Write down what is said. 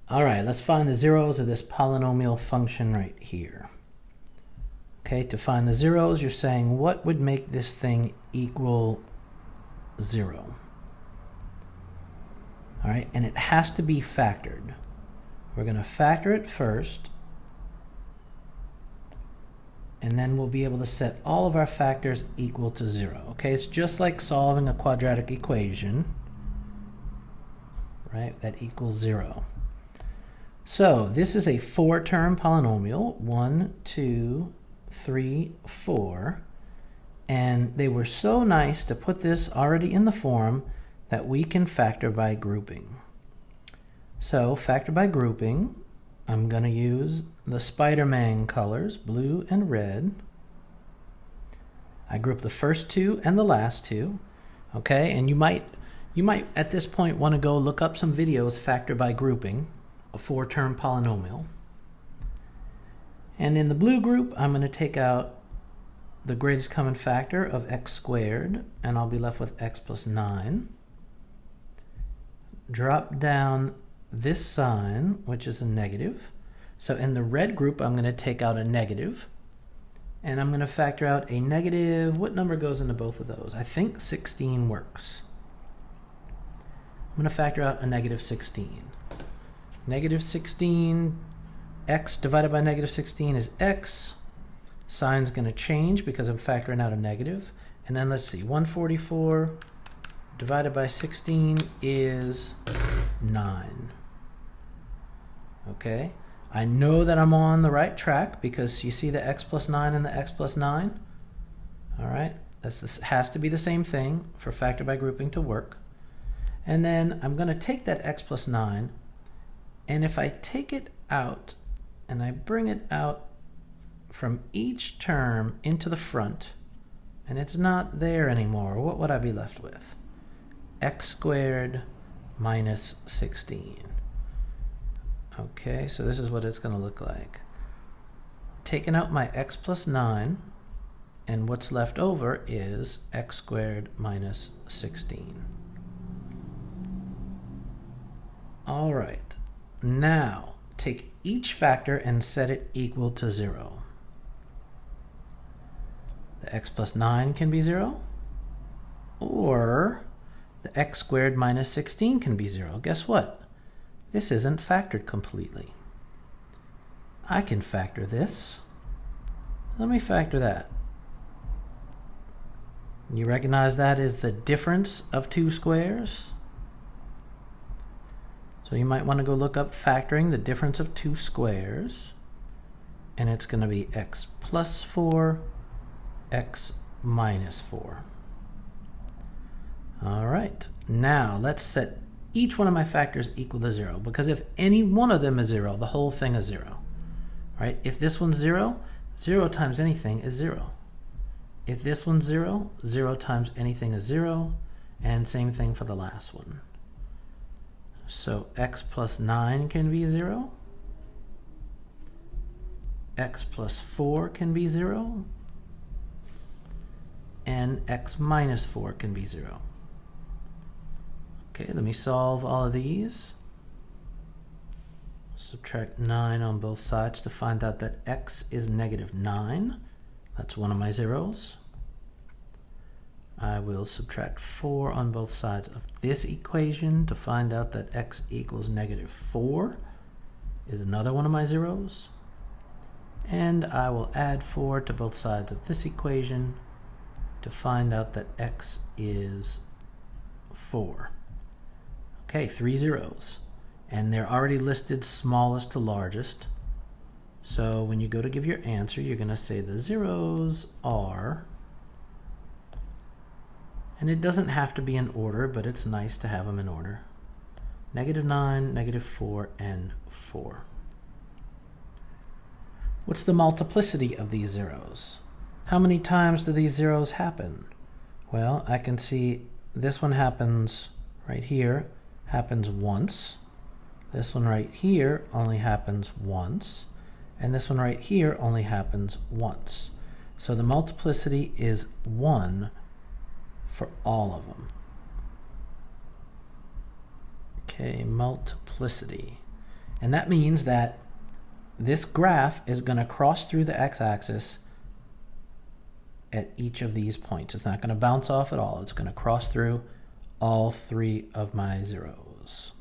All right, let's find the zeros of this polynomial function right here. Okay, to find the zeros, you're saying what would make this thing equal 0? All right, and it has to be factored. We're going to factor it first, and then we'll be able to set all of our factors equal to 0. Okay, it's just like solving a quadratic equation, right? That equals 0. So this is a 4-term polynomial, 1, 2, 3, 4, and they were so nice to put this already in the form that we can factor by grouping. So factor by grouping, I'm going to use the Spider-Man colors, blue and red. I group the first two and the last two, okay? And you might at this point want to go look up some videos, factor by grouping, a 4-term polynomial. And in the blue group, I'm going to take out the greatest common factor of x squared, and I'll be left with x plus 9. Drop down this sign, which is a negative. So in the red group, I'm going to take out a negative, and I'm going to factor out a negative. What number goes into both of those? I think 16 works. I'm going to factor out a negative 16. Negative 16, x divided by negative 16 is x. Sign's going to change because I'm factoring out a negative. And then let's see, 144 divided by 16 is 9. Okay, I know that I'm on the right track because you see the x plus 9 and the x plus 9. All right, this has to be the same thing for factor by grouping to work. And then I'm going to take that x plus 9, and if I take it out and I bring it out from each term into the front, and it's not there anymore, what would I be left with? X squared minus 16. Okay, so this is what it's going to look like. Taking out my x plus 9, and what's left over is x squared minus 16. All right. Now, take each factor and set it equal to 0. The x plus 9 can be 0, or the x squared minus 16 can be 0. Guess what? This isn't factored completely. I can factor this. Let me factor that. You recognize that is the difference of two squares? So you might want to go look up factoring the difference of two squares, and it's going to be x plus 4, x minus 4. All right, now let's set each one of my factors equal to 0, because if any one of them is 0, the whole thing is 0. Right? If this one's 0, 0 times anything is 0. If this one's 0, 0 times anything is 0, and same thing for the last one. So x plus 9 can be 0. X plus 4 can be 0. And x minus 4 can be 0. Okay, let me solve all of these. Subtract 9 on both sides to find out that x is negative 9. That's one of my zeros. I will subtract 4 on both sides of this equation to find out that x equals negative 4 is another one of my zeros. And I will add 4 to both sides of this equation to find out that x is 4. Okay, 3 zeros. And they're already listed smallest to largest. So when you go to give your answer, you're going to say the zeros are, and it doesn't have to be in order, but it's nice to have them in order. Negative 9, negative 4, and 4. What's the multiplicity of these zeros? How many times do these zeros happen? Well, I can see this one happens right here, happens once. This one right here only happens once. And this one right here only happens once. So the multiplicity is 1 for all of them. Okay, multiplicity. And that means that this graph is going to cross through the x-axis at each of these points. It's not going to bounce off at all. It's going to cross through all three of my zeros.